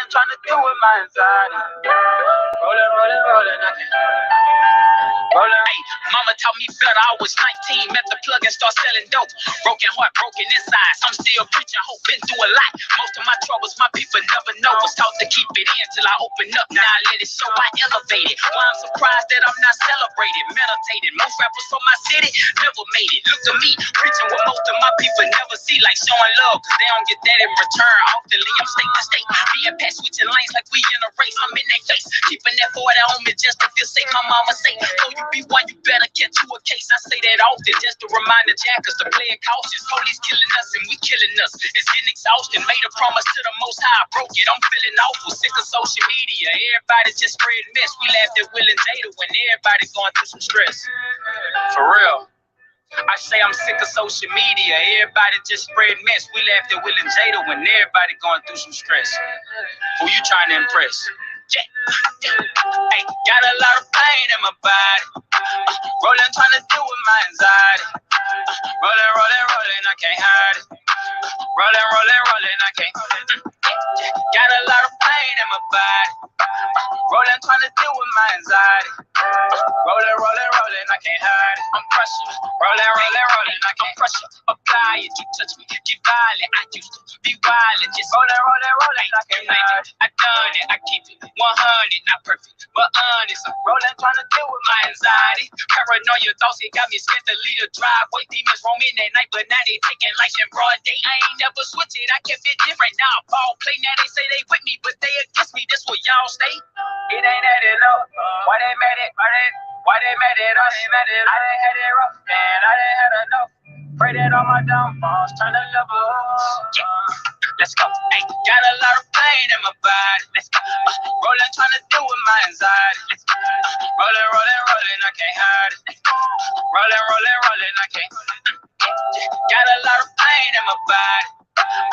Rolling, trying to deal with my anxiety. Rolling, rolling, rolling, I can't. Hey, mama taught me better. I was 19, met the plug and start selling dope. Broken heart, broken inside. I'm still preaching hope, been through a lot. Most of my troubles, my people never know. Was taught to keep it in till I open up. Now I let it show, I elevated. Why I'm surprised that I'm not celebrated, meditated. Most rappers from my city never made it. Look at me, preaching what most of my people never see, like showing love, cause they don't get that in return. Oftenly, I'm state to state. Me and Pat switching lanes like we in a race. I'm in their face, keeping that 40 on me just to feel safe. My mama say, oh, you be one, you better catch you a case. I say that often just to remind the jackers to play it cautious. Police killing us and we killing us. It's getting exhausting. Made a promise to the most high, I broke it. I'm feeling awful, sick of social media. Everybody just spreading mess. We laughed at Will and Jada when everybody going through some stress. For real. I say I'm sick of social media. Everybody just spread mess. We laughed at Will and Jada when everybody going through some stress. Who you trying to impress? Yeah. Hey, got a lot of pain in my body. Rolling, trying to deal with my anxiety. Rolling, rolling, rolling, I can't hide it. Rolling, rolling, rolling, I can't. Got a lot of pain in my body. Rolling, trying to deal with my anxiety. Rolling, rolling, rolling, I can't hide it. I'm pressure. Rolling, rolling, rolling, I can't pressure. Apply it, you touch me, get violent. I used to be wild and just rolling, rolling, rolling, I can't hide it. I done it, I keep it 100, not perfect, but honest. I'm rolling, trying to deal with my anxiety. Paranoia thoughts, it got me scared to lead a driveway. Demons roam in at night, but now they taking life in broad day. I ain't never switch it, I kept it different. Now I ball play, now they say they with me, but they against me. This where y'all stay. It ain't adding up. Why they mad at? Why they mad at us? I done had it rough, man. I done had enough. Pray that all my downfalls turn to level up. Let's go. Hey, got a lot of pain in my body. Let's go. Rolling, trying to deal with my anxiety. Let's go. Rolling, rolling, rolling, I can't hide it. Rolling, rolling, rolling, I can't. Got a lot of pain in my body.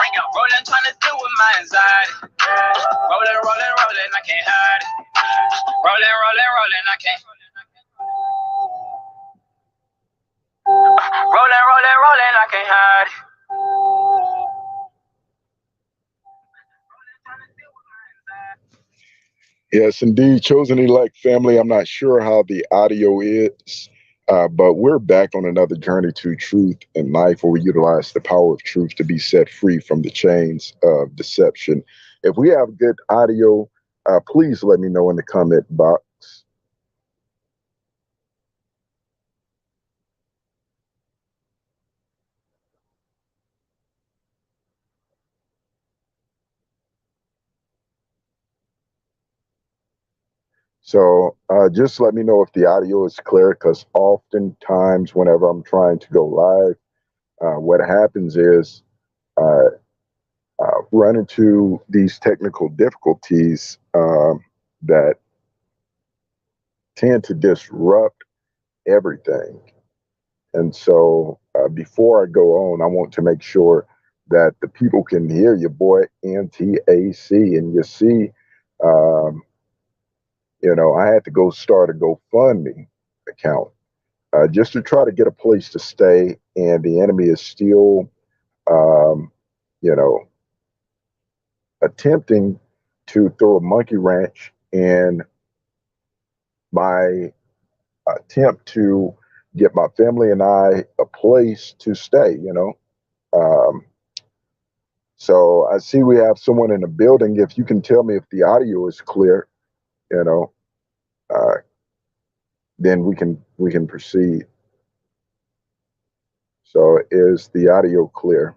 Bring it. Rolling, trying to deal with my anxiety. Rolling, rolling, rolling, I can't hide it. Rolling, rolling, rolling, I can't. Rolling, rolling, rolling, I can't hide it. Yes, indeed. Chosen elect family. I'm not sure how the audio is, but we're back on another journey to truth and life where we utilize the power of truth to be set free from the chains of deception. If we have good audio, please let me know in the comment box. So just let me know if the audio is clear, because oftentimes whenever I'm trying to go live, what happens is run into these technical difficulties that tend to disrupt everything. And so before I go on, I want to make sure that the people can hear your boy MTAC. And you see, I had to go start a GoFundMe account just to try to get a place to stay. And the enemy is still, you know, attempting to throw a monkey wrench in my attempt to get my family and I a place to stay, So I see we have someone in the building. If you can tell me if the audio is clear, then we can proceed. So is the audio clear?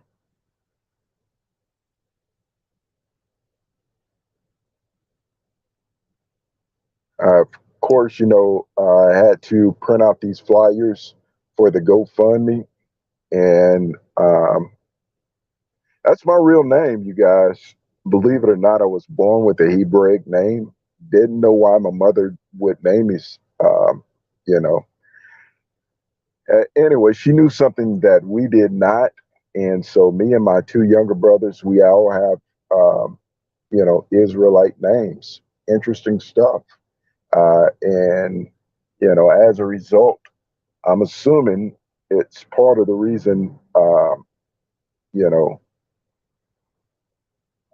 Of course, I had to print out these flyers for the GoFundMe, and that's my real name, you guys. Believe it or not, I was born with a Hebraic name. Didn't know why my mother would name me, you know. Anyway, she knew something that we did not. And so me and my two younger brothers, we all have, Israelite names. Interesting stuff. And, as a result, I'm assuming it's part of the reason, you know,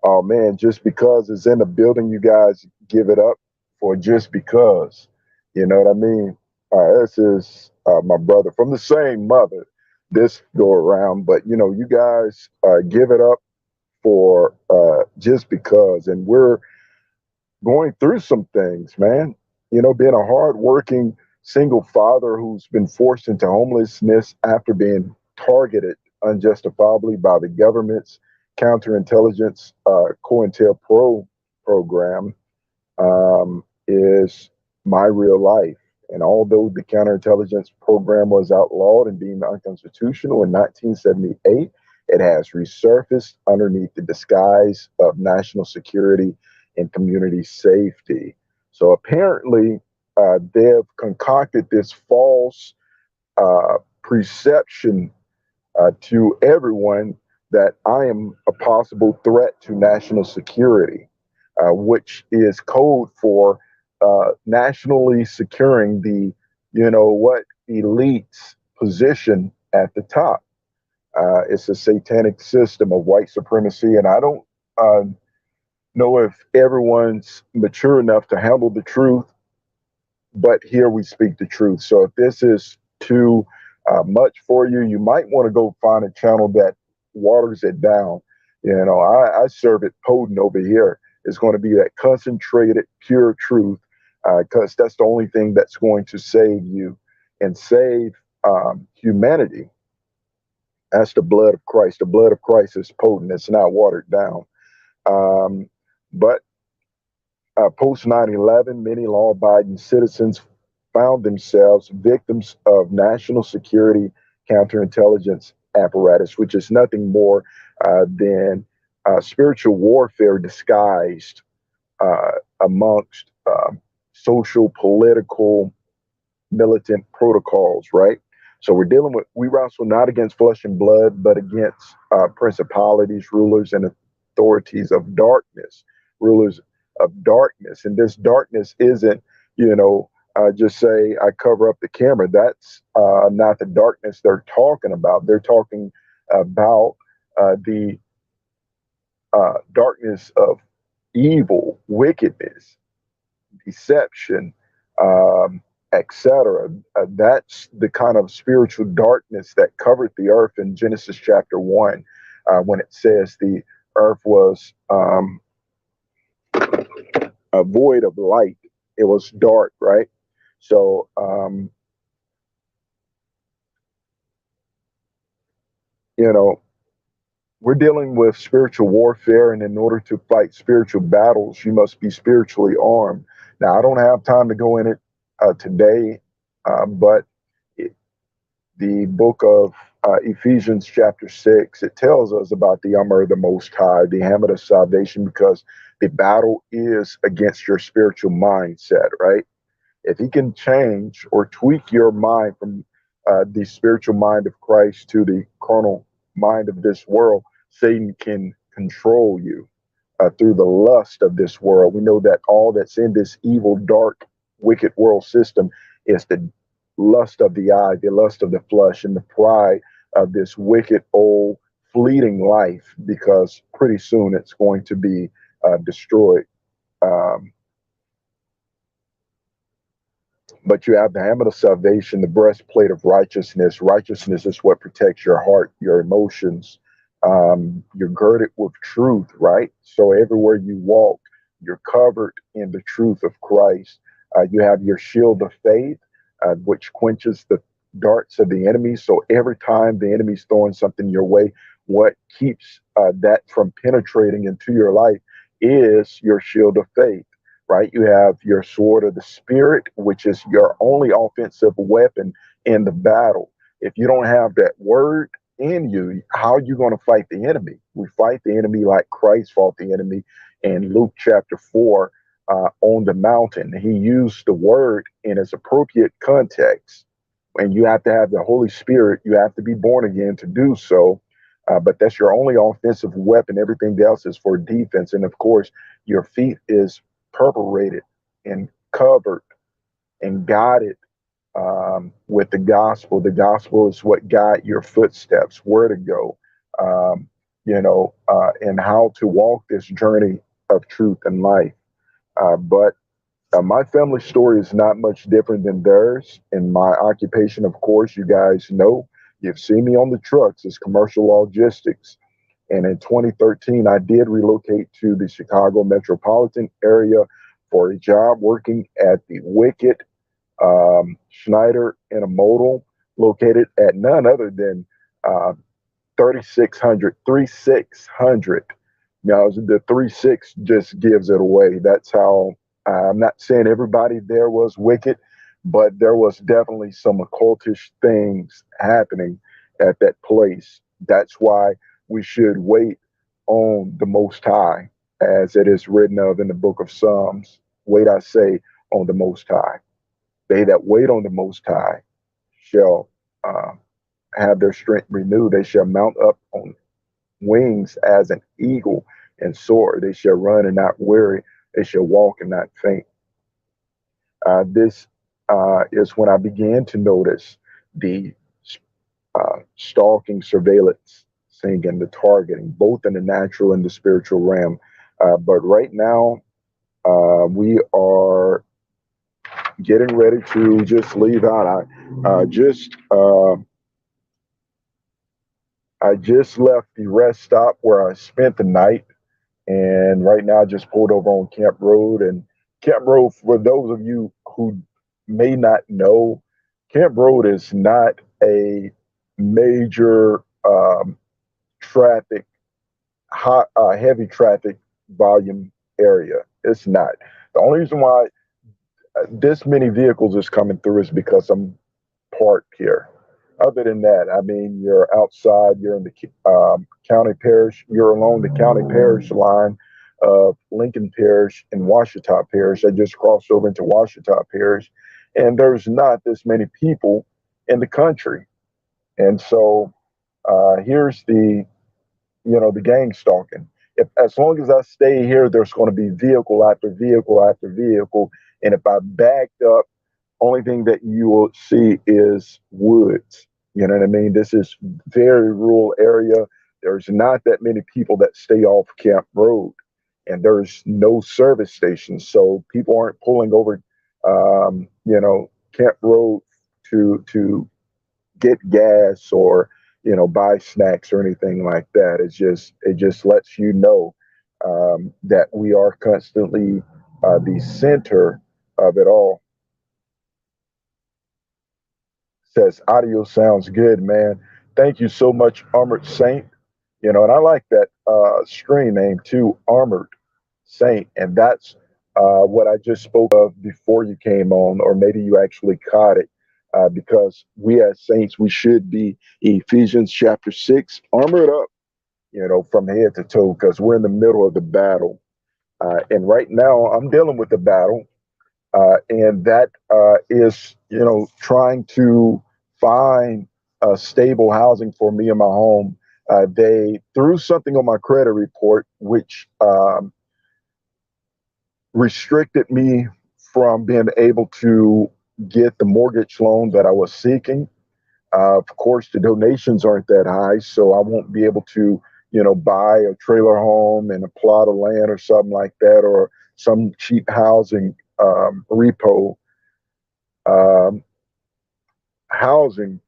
Oh man, just because it's in the building, you guys give it up for just because. You know what I mean? This is my brother from the same mother this go around, but you know, you guys give it up for just because. And we're going through some things, man. You know, being a hardworking single father who's been forced into homelessness after being targeted unjustifiably by the government's counterintelligence COINTELPRO program is my real life. And although the counterintelligence program was outlawed and deemed unconstitutional in 1978, it has resurfaced underneath the disguise of national security and community safety. So apparently, they've concocted this false perception to everyone that I am a possible threat to national security, which is code for nationally securing the, you know what, elite's position at the top. It's a satanic system of white supremacy, and I don't know if everyone's mature enough to handle the truth, but here we speak the truth. So if this is too much for you, you might want to go find a channel that waters it down. You know, I serve it potent over here. It's going to be that concentrated, pure truth, because that's the only thing that's going to save you and save humanity. That's the blood of Christ. The blood of Christ is potent. It's not watered down. But Post 9/11, many law abiding citizens found themselves victims of national security counterintelligence apparatus, which is nothing more than spiritual warfare disguised amongst social, political, militant protocols, right? So we wrestle not against flesh and blood, but against principalities, rulers, and authorities of darkness, rulers of darkness. And this darkness isn't, you know, just say I cover up the camera. That's not the darkness they're talking about. They're talking about the darkness of evil, wickedness, deception, etc. That's the kind of spiritual darkness that covered the earth in Genesis chapter 1, when it says the earth was a void of light. It was dark, right? So, you know, we're dealing with spiritual warfare, and in order to fight spiritual battles, you must be spiritually armed. Now, I don't have time to go in it today, but the book of Ephesians, chapter 6, it tells us about the armor of the Most High, the helmet of salvation, because the battle is against your spiritual mindset, right? If he can change or tweak your mind from the spiritual mind of Christ to the carnal mind of this world, Satan can control you through the lust of this world. We know that all that's in this evil, dark, wicked world system is the lust of the eye, the lust of the flesh, and the pride of this wicked, old, fleeting life, because pretty soon it's going to be destroyed. Um, but you have the helmet of salvation, the breastplate of righteousness. Righteousness is what protects your heart, your emotions. You're girded with truth, right? So everywhere you walk, you're covered in the truth of Christ. You have your shield of faith, which quenches the darts of the enemy. So every time the enemy's throwing something your way, what keeps that from penetrating into your life is your shield of faith, right? You have your sword of the spirit, which is your only offensive weapon in the battle. If you don't have that word in you, how are you going to fight the enemy? We fight the enemy like Christ fought the enemy in Luke chapter 4 on the mountain. He used the word in its appropriate context. And you have to have the Holy Spirit. You have to be born again to do so. But that's your only offensive weapon. Everything else is for defense. And of course, your feet is perforated and covered and guided with the gospel. The gospel is what guide your footsteps, where to go. and how to walk this journey of truth and life. But my family story is not much different than theirs. In my occupation, of course, you guys know, you've seen me on the trucks, it's commercial logistics. And in 2013, I did relocate to the Chicago metropolitan area for a job working at the Wicked Schneider Intermodal, located at none other than uh, 3600. Now, the 36 just gives it away. That's how, I'm not saying everybody there was wicked, but there was definitely some occultish things happening at that place. That's why we should wait on the Most High, as it is written of in the book of Psalms. Wait, I say, on the Most High. They that wait on the Most High shall uh, have their strength renewed. They shall mount up on wings as an eagle and soar. They shall run and not weary. They shall walk and not faint. This is when I began to notice the stalking, surveillance, singing, the targeting, both in the natural and the spiritual realm. But right now, we are getting ready to just leave out. I just left the rest stop where I spent the night, and right now I just pulled over on Camp Road. And Camp Road, for those of you who may not know, Camp Road is not a major traffic, heavy traffic volume area. It's not. The only reason why this many vehicles is coming through is because I'm parked here. Other than that, I mean, you're outside, you're in the county parish, you're along the county parish line of Lincoln Parish and Washita Parish. I just crossed over into Washita Parish, and there's not this many people in the country. And so here's the gang stalking. If as long as I stay here, there's going to be vehicle after vehicle after vehicle, and if I backed up, only thing that you will see is woods. You know what I mean? This is very rural area. There's not that many people that stay off Camp Road, and there's no service stations, so people aren't pulling over, Camp Road to get gas or buy snacks or anything like that. It just lets you know that we are constantly the center of it all. Says audio sounds good, man. Thank you so much, Armored Saint. And I like that screen name too, Armored Saint. And that's what I just spoke of before you came on, or maybe you actually caught it. Because we as saints, we should be Ephesians chapter 6, armored up, from head to toe, because we're in the middle of the battle. And right now, I'm dealing with the battle, and that is, trying to find stable housing for me and my home. They threw something on my credit report, which restricted me from being able to get the mortgage loan that I was seeking. Of course, the donations aren't that high, so I won't be able to, buy a trailer home and a plot of land or something like that, or some cheap housing repo um, housing.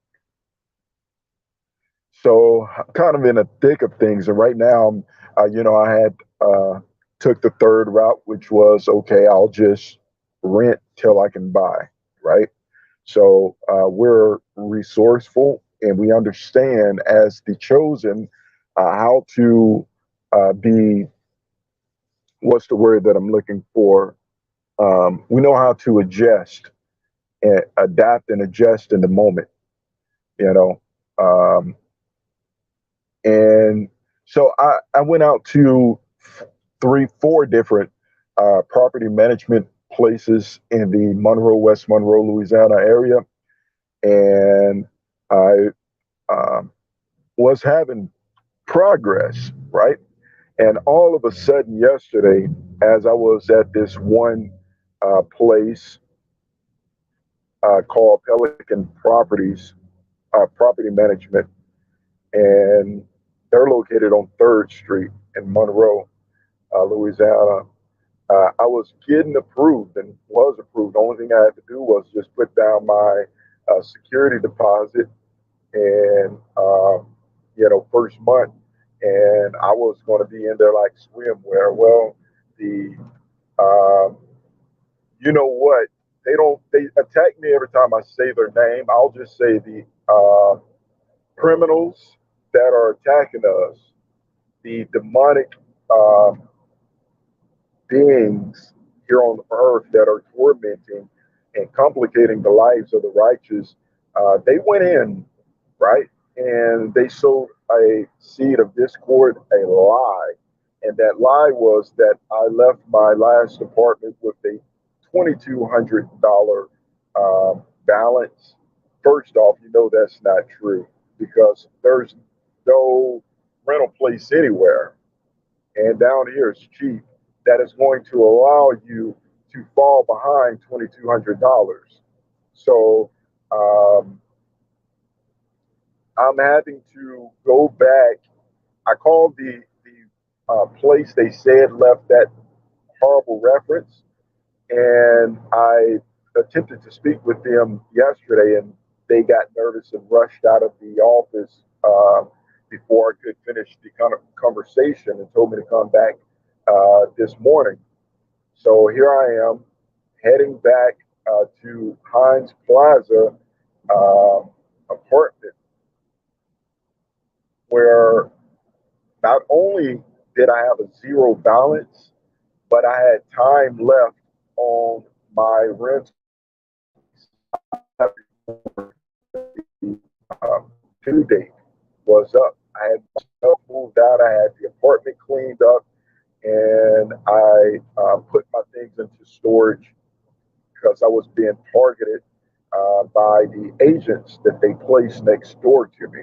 So kind of in the thick of things. And right now, I had took the third route, which was okay. I'll just rent till I can buy, right? So we're resourceful and we understand as the chosen how to be. What's the word that I'm looking for? We know how to adjust and adapt and adjust in the moment. You know. Um, And so I went out to three, four different property management places in the Monroe, West Monroe, Louisiana area. And I um, was having progress, right? And all of a sudden, yesterday, as I was at this one place called Pelican Properties, Property Management, and They're located on 3rd Street in Monroe, Louisiana. I was getting approved and was approved. The only thing I had to do was just put down my security deposit and, first month. And I was going to be in there like swimwear. Well, the, um, you know what? They attack me every time I say their name. I'll just say the criminals that are attacking us, the demonic beings here on earth that are tormenting and complicating the lives of the righteous, they went in, right? And they sowed a seed of discord, a lie. And that lie was that I left my last apartment with a $2,200 balance. First off, that's not true because there's no rental place anywhere, and down here it's cheap, that is going to allow you to fall behind $2,200. So I'm having to go back. I called the place they said left that horrible reference, and I attempted to speak with them yesterday, and they got nervous and rushed out of the office before I could finish the kind of conversation and told me to come back this morning. So here I am heading back to Heinz Plaza apartment, where not only did I have a zero balance, but I had time left on my rent due date was up. I had moved out. I had the apartment cleaned up, and I put my things into storage because I was being targeted by the agents that they placed next door to me.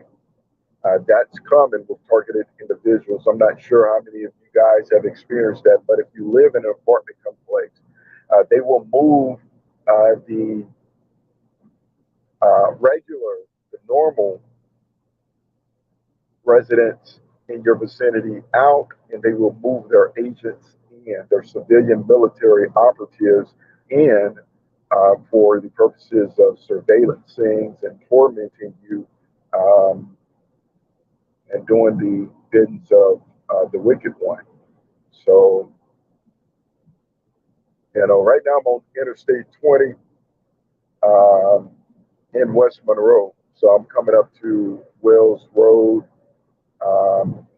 That's common with targeted individuals. I'm not sure how many of you guys have experienced that, but if you live in an apartment complex, they will move the the normal residents in your vicinity out, and they will move their agents in, their civilian military operatives in for the purposes of surveillancing and tormenting you and doing the biddings of the wicked one. So, right now I'm on Interstate 20 um, in West Monroe. So I'm coming up to Wells Road,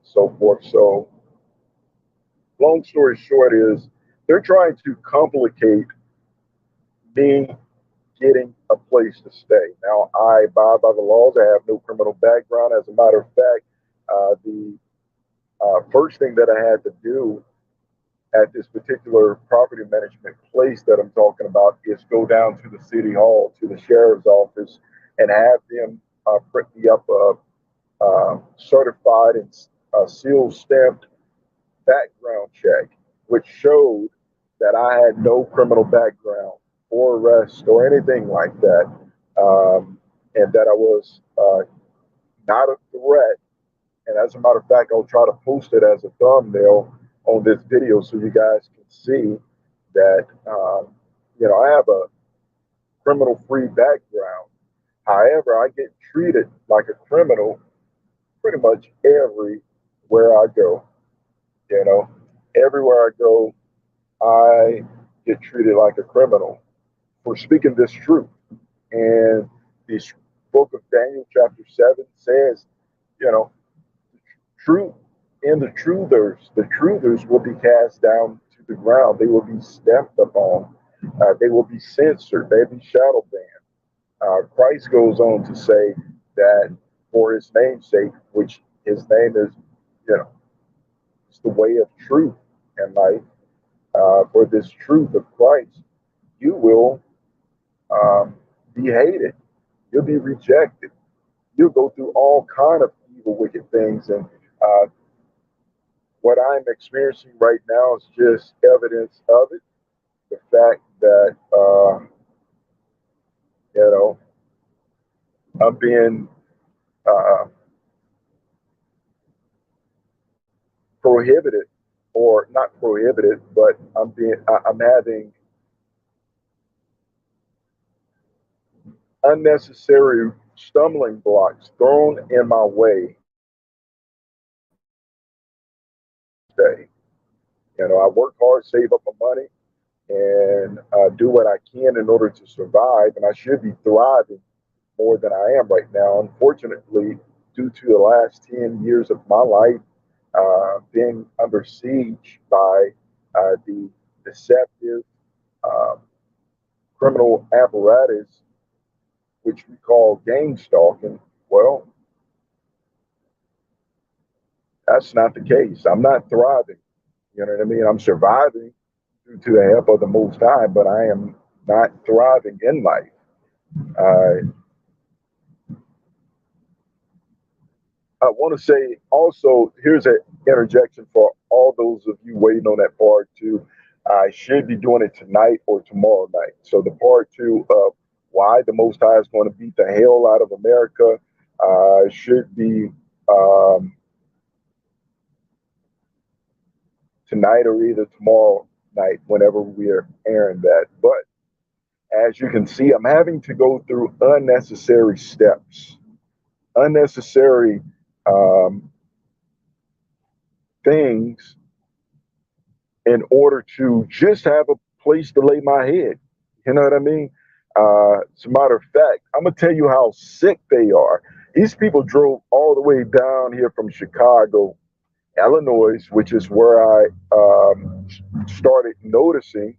so forth. So, long story short is they're trying to complicate me getting a place to stay. Now, I abide by the laws. I have no criminal background. As a matter of fact, the first thing that I had to do at this particular property management place that I'm talking about is go down to the city hall, to the sheriff's office, and have them print me up a certified and seal stamped background check, which showed that I had no criminal background or arrest or anything like that, and that I was not a threat. And as a matter of fact, I'll try to post it as a thumbnail on this video so you guys can see that, I have a criminal-free background. However, I get treated like a criminal pretty much everywhere I go. You know, everywhere I go, I get treated like a criminal for speaking this truth. And the book of Daniel, chapter 7, says, you know, truth and the truthers will be cast down to the ground. They will be stepped upon. They will be censored. They'll be shadow banned. Christ goes on to say that for his name's sake, which his name is, it's the way of truth and life, for this truth of Christ, you will be hated. You'll be rejected. You'll go through all kind of evil, wicked things. And what I'm experiencing right now is just evidence of it. The fact that, you know, I'm being uh, prohibited, or not prohibited, but I'm having unnecessary stumbling blocks thrown in my way today. I work hard, save up my money, and do what I can in order to survive, and I should be thriving more than I am right now. Unfortunately, due to the last 10 years of my life being under siege by the deceptive um, criminal apparatus, which we call gangstalking, well, that's not the case. I'm not thriving. You know what I mean? I'm surviving due to the help of the Most High, but I am not thriving in life. I want to say also, here's an interjection for all those of you waiting on that part two. I should be doing it tonight or tomorrow night. So the part two of why the Most High is going to beat the hell out of America should be um, tonight or either tomorrow night, whenever we are airing that. But as you can see, I'm having to go through unnecessary steps, unnecessary things in order to just have a place to lay my head. You know what I mean? As a matter of fact, I'm gonna tell you how sick they are. These people drove all the way down here from Chicago, Illinois, which is where I started noticing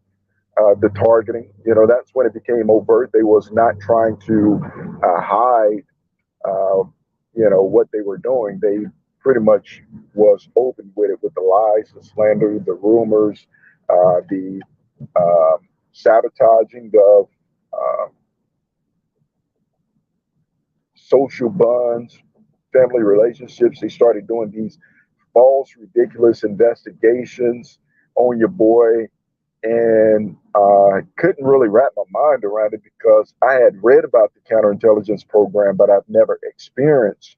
the targeting. That's when it became overt. They was not trying to hide, uh, what they were doing. They pretty much was open with it, with the lies, the slander, the rumors, the sabotaging of uh, social bonds, family relationships. They started doing these false, ridiculous investigations on your boy, and couldn't really wrap my mind around it because I had read about the counterintelligence program, but I've never experienced,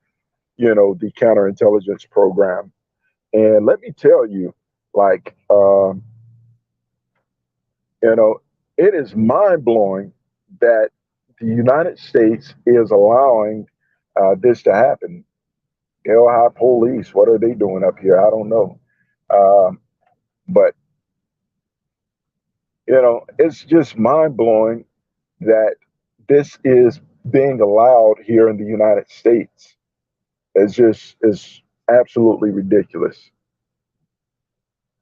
the counterintelligence program. And let me tell you, like, you know, it is mind blowing that the United States is allowing this to happen. High police, what are they doing up here? I don't know. But it's just mind blowing that this is being allowed here in the United States. It's absolutely ridiculous.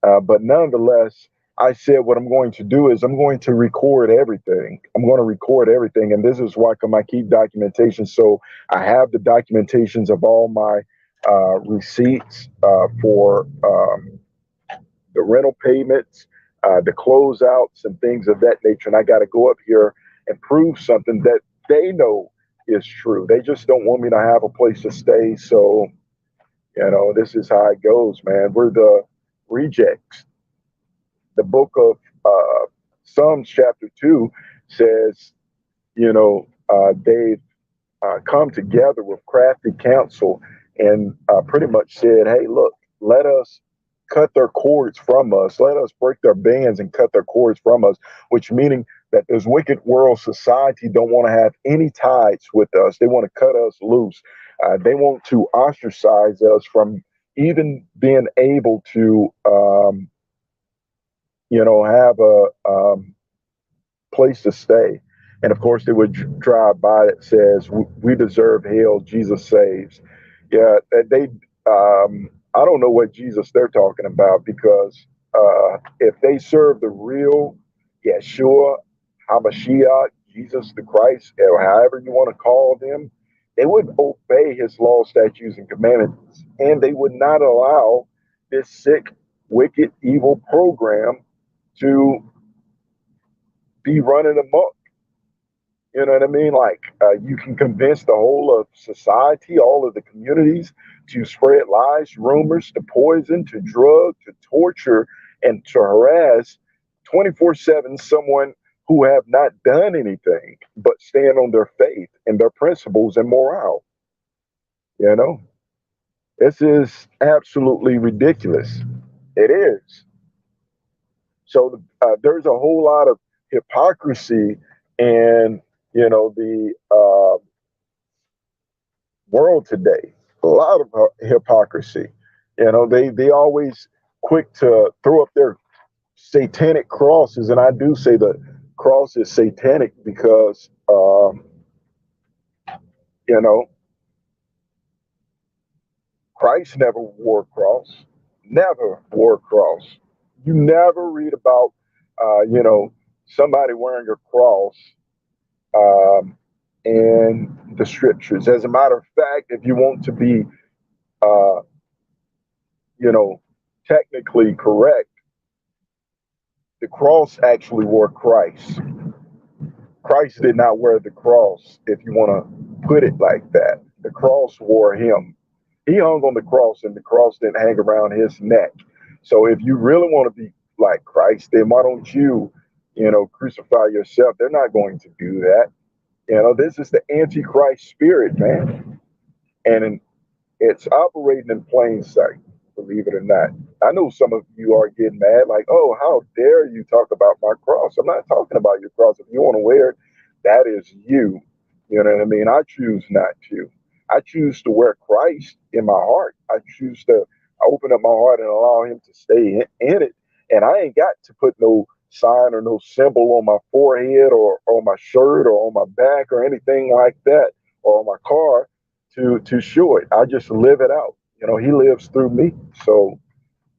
But nonetheless, I said what I'm going to do is I'm going to record everything. I'm going to record everything, and this is why I keep documentation. So I have the documentations of all my receipts for the rental payments, the closeouts, and things of that nature. And I got to go up here and prove something that they know is true. They just don't want me to have a place to stay. So, this is how it goes, man. We're the rejects. The book of Psalms, chapter 2, says, they've come together with crafty counsel and pretty much said, hey, look, let us cut their cords from us. Let us break their bands and cut their cords from us, which meaning that this wicked world society don't want to have any ties with us. They want to cut us loose. They want to ostracize us from even being able to, have a place to stay. And of course, they would drive by that says, "We deserve hell. Jesus saves." Yeah, they. I don't know what Jesus they're talking about because if they serve the real Yeshua, Hamashiach, Jesus the Christ, or however you want to call them, they would obey his law, statutes, and commandments, and they would not allow this sick, wicked, evil program to be running amok. You know what I mean? Like you can convince the whole of society, all of the communities to spread lies, rumors, to poison, to drug, to torture, and to harass 24/7 someone who have not done anything but stand on their faith and their principles and morale. You know, This is absolutely ridiculous. It is. So there's a whole lot of hypocrisy in, the world today. A lot of hypocrisy. They always quick to throw up their satanic crosses, and I do say the cross is satanic because, you know, Christ never wore a cross. Never wore a cross. You never read about, somebody wearing a cross um, in the scriptures. As a matter of fact, if you want to be, uh, technically correct, the cross actually wore Christ. Christ did not wear the cross, if you want to put it like that. The cross wore him. He hung on the cross, and the cross didn't hang around his neck. So if you really want to be like Christ, then why don't you, crucify yourself? They're not going to do that. This is the Antichrist spirit, man. And it's operating in plain sight, believe it or not. I know some of you are getting mad, like, oh, how dare you talk about my cross? I'm not talking about your cross. If you want to wear it, that is you. You know what I mean? I choose not to. I choose to wear Christ in my heart. I choose to open up my heart and allow him to stay in it. And I ain't got to put no sign or no symbol on my forehead or on my shirt or on my back or anything like that, or on my car to show it. I just live it out. He lives through me. So,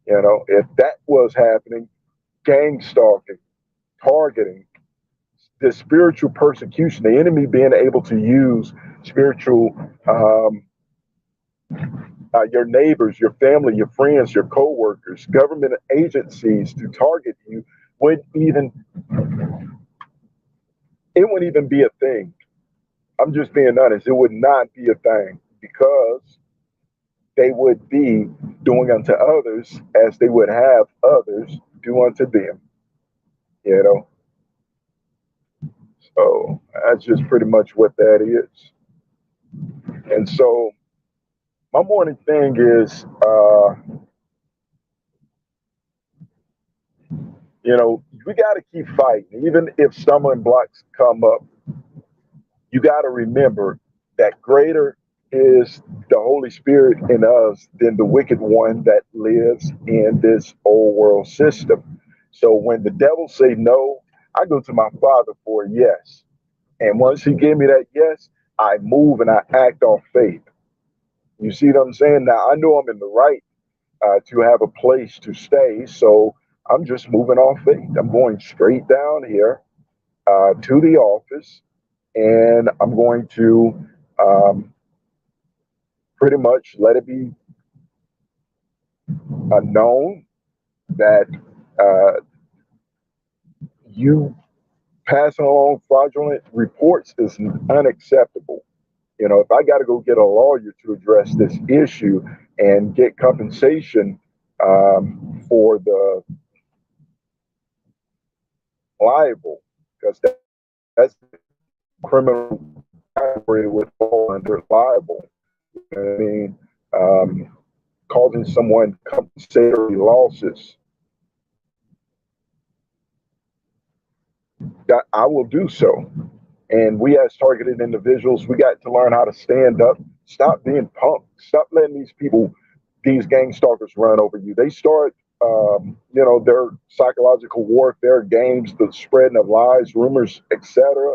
if that was happening, gang stalking, targeting, the spiritual persecution, the enemy being able to use spiritual, your neighbors, your family, your friends, your co-workers, government agencies to target you it wouldn't even be a thing. I'm just being honest. It would not be a thing because they would be doing unto others as they would have others do unto them. You know, so that's just pretty much what that is. And so my morning thing is, we got to keep fighting, even if stumbling blocks come up. You got to remember that greater is the Holy Spirit in us than the wicked one that lives in this old world system. So when the devil say no, I go to my Father for a yes. And once he gave me that yes, I move and I act off faith. You see what I'm saying? Now I know I'm in the right to have a place to stay, so I'm just moving off faith. I'm going straight down here to the office, and I'm going to pretty much let it be known that uh, you passing along fraudulent reports is unacceptable. If I got to go get a lawyer to address this issue and get compensation for the liable, because that's criminal category would fall under liable. You know what I mean? Causing someone compensatory losses, that I will do so. And we as targeted individuals, we got to learn how to stand up, stop being punked, stop letting these people, these gang stalkers run over you. They start, their psychological warfare games, the spreading of lies, rumors, etc.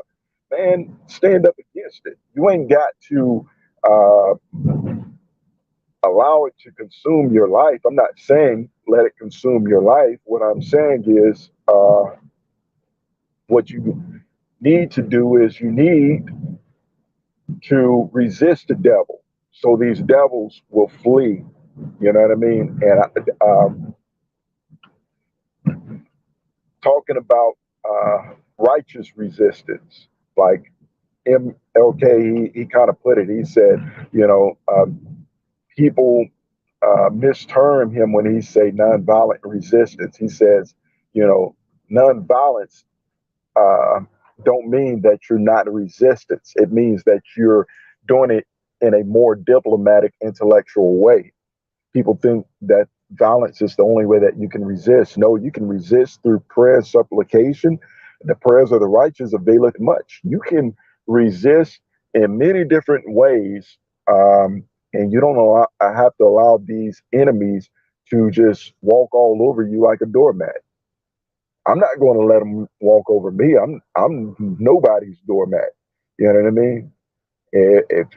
Man, stand up against it. You ain't got to uh, allow it to consume your life. I'm not saying let it consume your life. What I'm saying is what you need to do is you need to resist the devil so these devils will flee. You know what I mean? And talking about righteous resistance, like MLK, he kind of put it. He said, people misterm him when he say nonviolent resistance. He says, nonviolence uh, don't mean that you're not in resistance. It means that you're doing it in a more diplomatic, intellectual way. People think that violence is the only way that you can resist. No, you can resist through prayer, supplication. The prayers of the righteous availeth much. You can resist in many different ways, and you don't have to allow these enemies to just walk all over you like a doormat. I'm not going to let them walk over me. I'm nobody's doormat. You know what I mean? If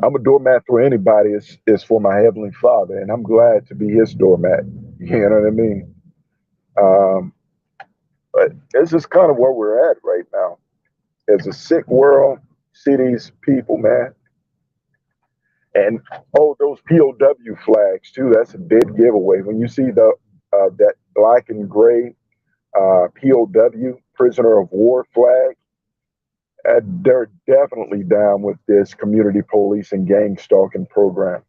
I'm a doormat for anybody, it's for my heavenly Father, and I'm glad to be His doormat. You know what I mean? Um, but this is kind of where we're at right now. It's a sick world, cities, people, man. And oh, those POW flags too. That's a dead giveaway. When you see the that black and gray POW, prisoner of war flag, they're definitely down with this community police and gang stalking program.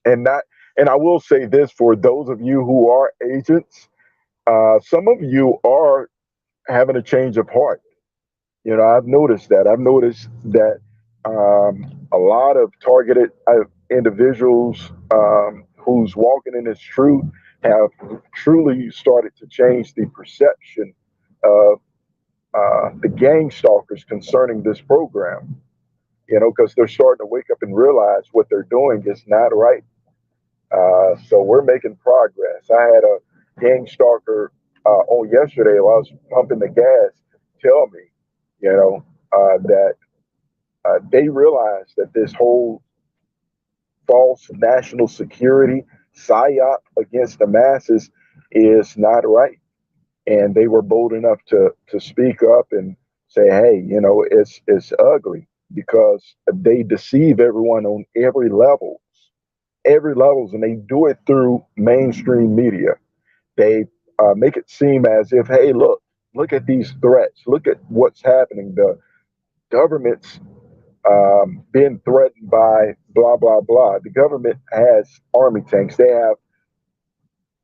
And not, and I will say this for those of you who are agents, some of you are having a change of heart. You know, I've noticed that. I've noticed that a lot of targeted individuals who's walking in this truth have truly started to change the perception of the gang stalkers concerning this program. You know, because they're starting to wake up and realize what they're doing is not right. So we're making progress. I had a gang stalker on yesterday while I was pumping the gas tell me, you know, that they realized that this whole false national security psyop against the masses is not right. And they were bold enough to speak up and say, hey, you know, it's ugly because they deceive everyone on every levels, and they do it through mainstream media. They make it seem as if, hey, look at these threats, look at what's happening. The government's being threatened by blah blah blah. The government has army tanks. They have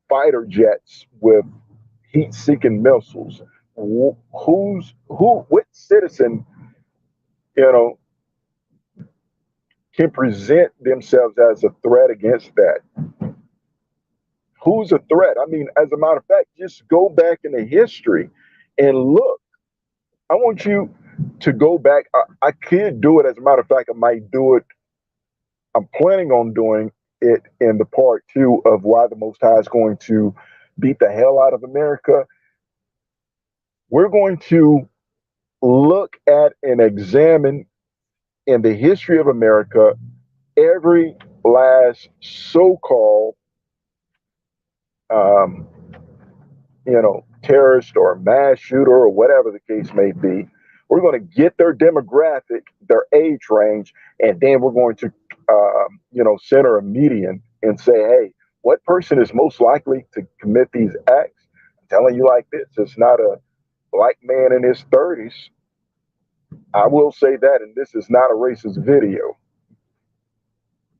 fighter jets with heat-seeking missiles. What citizen, you know, can present themselves as a threat against that? Who's a threat? I mean, as a matter of fact, just go back into history and look. I want you to go back. I could do it. As a matter of fact, I might do it. I'm planning on doing it in the part two of why the Most High is going to beat the hell out of America. We're going to look at and examine in the history of America every last so-called um, terrorist or mass shooter or whatever the case may be. We're going to get their demographic, their age range, and then we're going to, center a median and say, hey, what person is most likely to commit these acts? I'm telling you like this, it's not a black man in his 30s. I will say that, and this is not a racist video.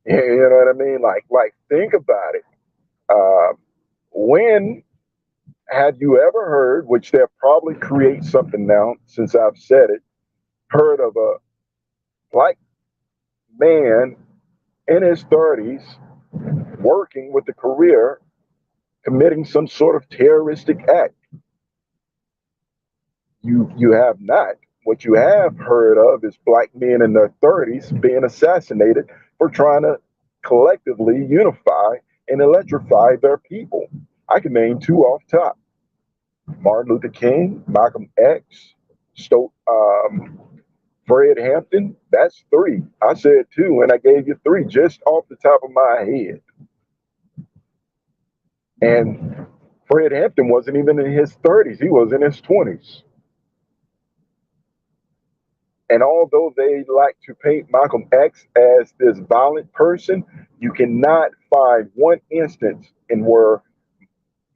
You know what I mean? Like think about it. When have you ever heard, which they'll probably create something now since I've said it, heard of a black man in his 30s working with a career committing some sort of terroristic act? You have not. What you have heard of is black men in their 30s being assassinated for trying to collectively unify and electrify their people. I can name two off top: Martin Luther King, Malcolm X, Fred Hampton. That's three. I said two, and I gave you three just off the top of my head. And Fred Hampton wasn't even in his 30s, he was in his 20s. And although they like to paint Malcolm X as this violent person, you cannot find one instance in where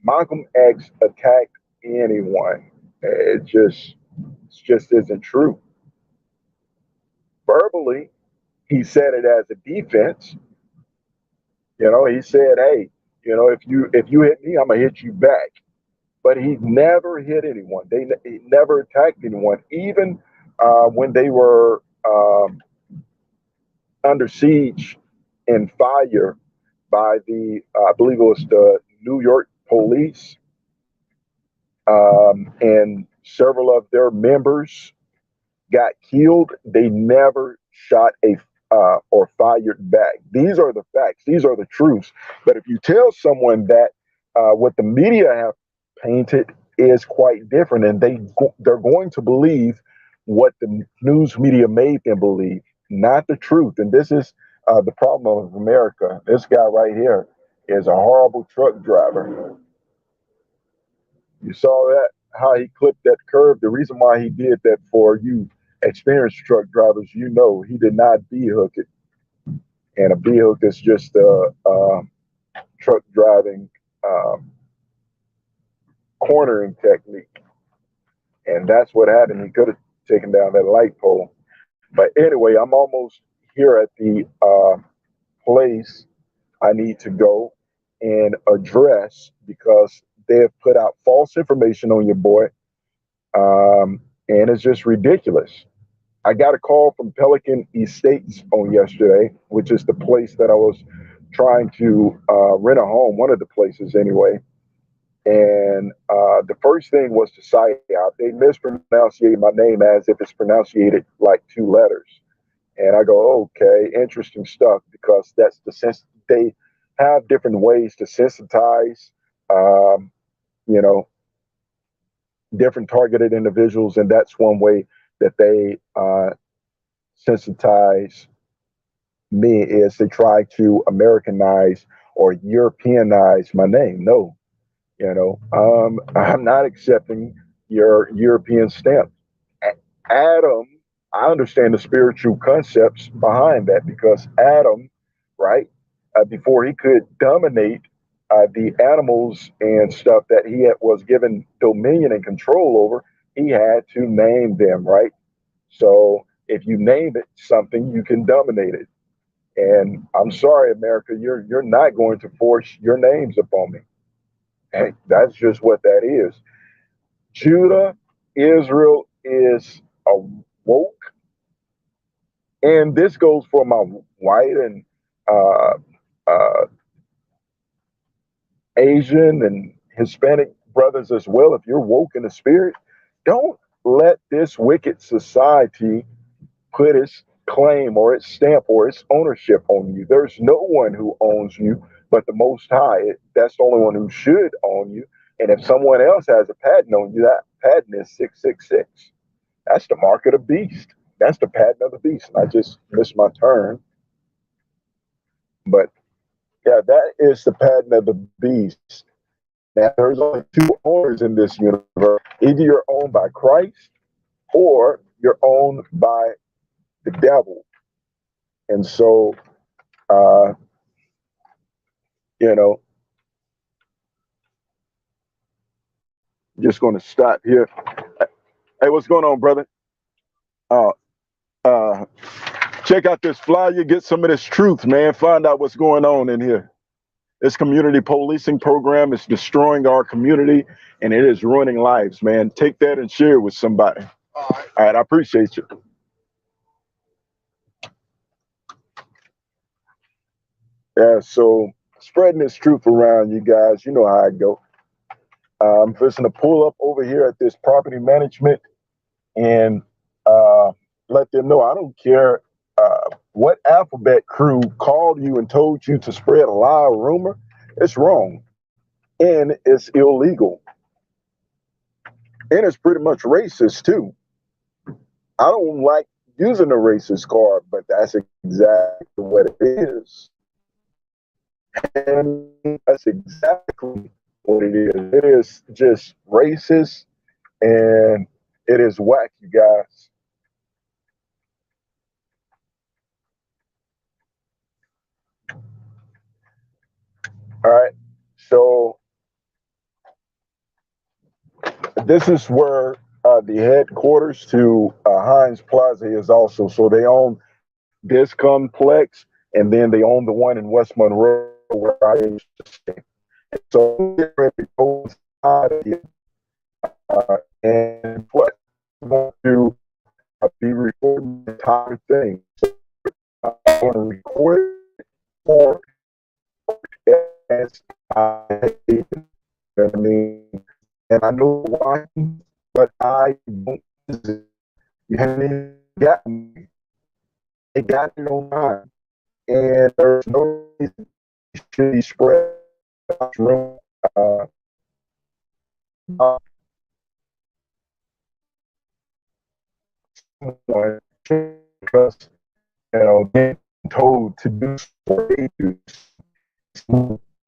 Malcolm X attacked anyone. It just isn't true. Verbally, he said it as a defense. You know, he said, "Hey, you know, if you hit me, I'm gonna hit you back." But he never hit anyone. He never attacked anyone, even when they were under siege and fire by the, I believe it was the New York police, and several of their members got killed. They never shot a or fired back. These are the facts. These are the truths. But if you tell someone that what the media have painted is quite different, and they're going to believe what the news media made them believe, not the truth. And this is the problem of America. This guy right here is a horrible truck driver. You saw that, how he clipped that curve. The reason why he did that, for you experienced truck drivers, you know, he did not B-hook it. And a B-hook is just a truck driving cornering technique. And that's what happened. He could have taken down that light pole. But anyway, I'm almost here at the place I need to go and address, because they have put out false information on your boy. And it's just ridiculous. I got a call from Pelican Estates on yesterday, which is the place that I was trying to rent a home, one of the places anyway. And the first thing was to cite out. They mispronunciated my name as if it's pronounced like two letters. And I go, okay, interesting stuff, because that's the sense. They have different ways to sensitize, you know, different targeted individuals. And that's one way that they sensitize me, is they try to Americanize or Europeanize my name. No, you know, I'm not accepting your European stamp. Adam, I understand the spiritual concepts behind that, because Adam, right, before he could dominate the animals and stuff that was given dominion and control over, he had to name them, right? So if you name it something, you can dominate it. And I'm sorry, America, you're not going to force your names upon me. Hey, that's just what that is. Judah, Israel is awoke, and this goes for my white and uh, uh, Asian and Hispanic brothers as well. If you're woke in the spirit, don't let this wicked society put its claim or its stamp or its ownership on you. There's no one who owns you but the Most High. That's the only one who should own you. And if someone else has a patent on you, that patent is 666. That's the mark of the beast. That's the patent of the beast. And I just missed my turn. But yeah, that is the patent of the beast. Now, there's only two owners in this universe. Either you're owned by Christ or you're owned by the devil. And so, you know, just going to stop here. Hey, what's going on, brother? Uh, check out this flyer. Get some of this truth, man. Find out what's going on in here. This community policing program is destroying our community, and it is ruining lives, man. Take that and share it with somebody. All right, I appreciate you. Yeah, so spreading this truth around, you guys, you know how I go. I'm just going to pull up over here at this property management and let them know I don't care what alphabet crew called you and told you to spread a lie or rumor. It's wrong, and it's illegal, and it's pretty much racist too. I don't like using the racist card, but that's exactly what it is. And that's exactly what it is. It is just racist, and it is whack, you guys. All right. So this is where the headquarters to Heinz Plaza is also. So they own this complex, and then they own the one in West Monroe where I used to stay. So and what I'm going to be recording the entire thing. So I'm going to record it for as I mean, and I know why, but I don't. You haven't got me. It got me on mine, and there's no reason it should be spread room. Someone because being told to do what they do.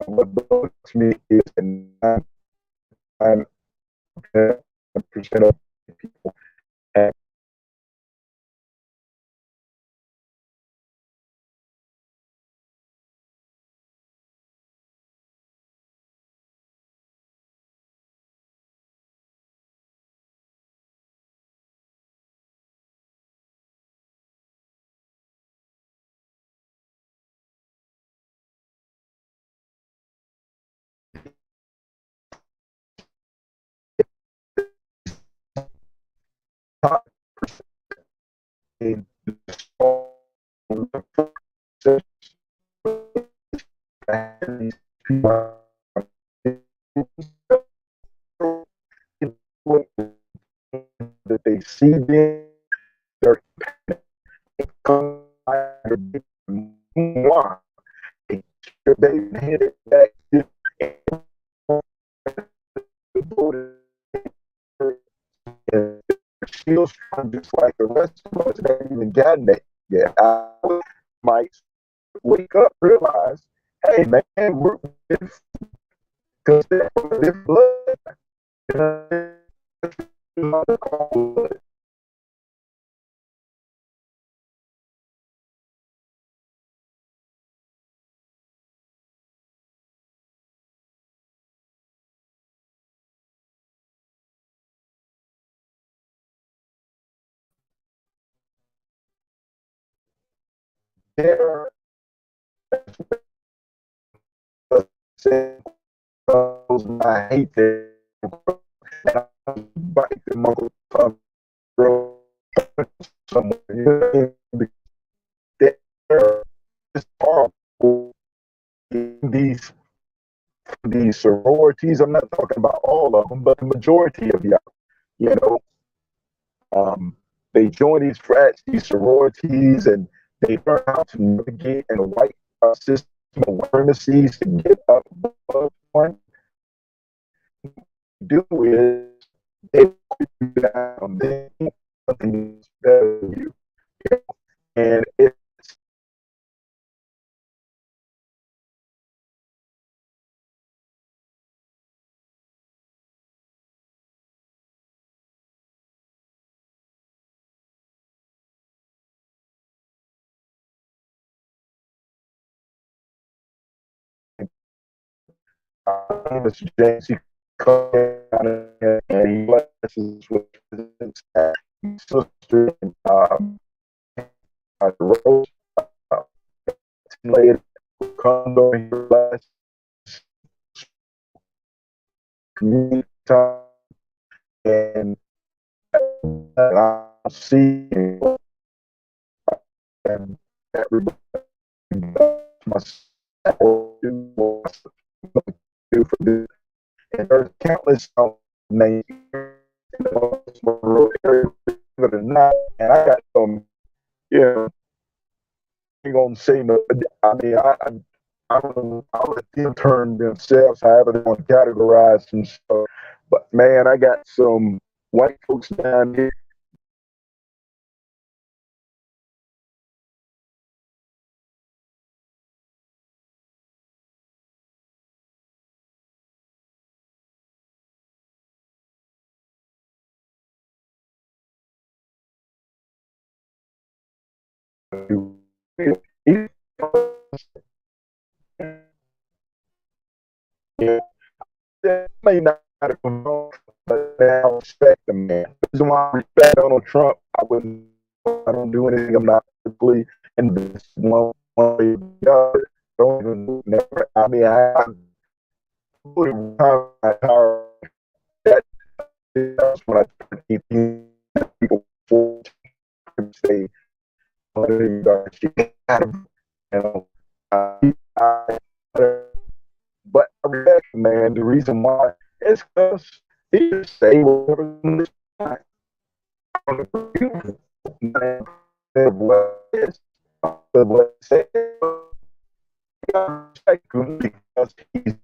What bugs me is that 99% of people have that they see them, they're still strong just like the rest of us haven't even gotten that yet. I might wake up, realize, hey man, we're because they're blood. They're I hate them. Bite them uncle Tom somewhere. They're just horrible. These sororities, I'm not talking about all of them, but the majority of y'all, you know, they join these frats, these sororities, and they learn how to navigate in a white system of awarenesses to get up above one. Do is they put you down, they think something is better than you. And it's Mr. James, he comes down and he blesses with his sister and Rose, later comes over here, bless community time, and I see and everybody myself do for this. And there's countless names and I got some, yeah, ain't gonna say no. I mean, I don't know. I'll let them turn themselves however they want to categorize some stuff. But man, I got some white folks down here. Yeah, that may not have come wrong, but I respect the man. The reason why I respect Donald Trump, I don't do anything. I'm not politically and this one way or the other. Don't even never. I mean, I put it that's when I started people for say, you know. But I respect, man, the reason why is because he just say whatever in this time. What is what said because he's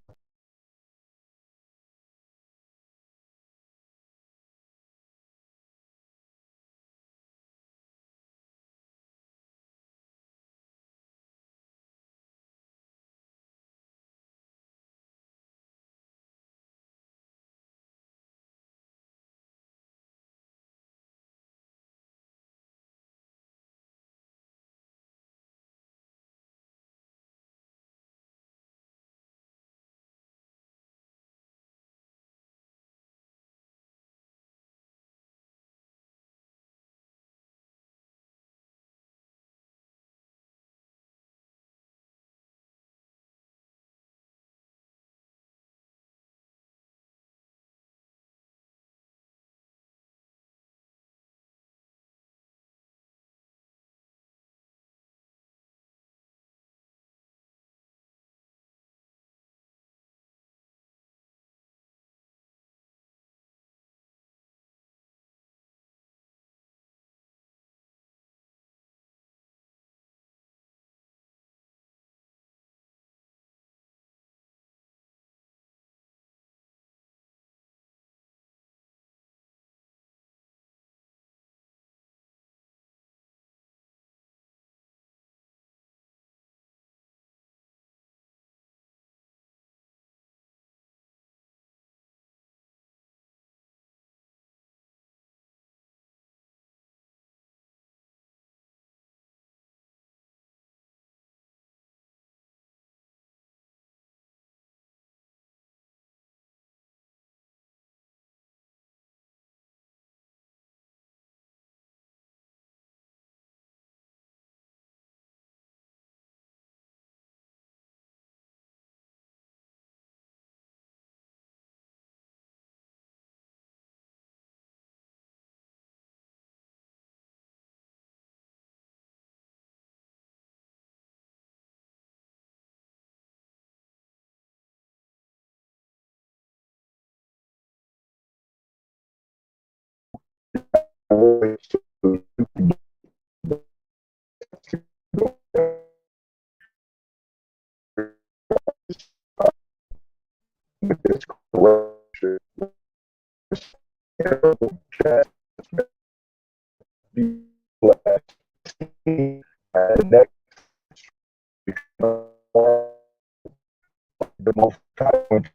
always with this corruption, be blessed. And next, the most common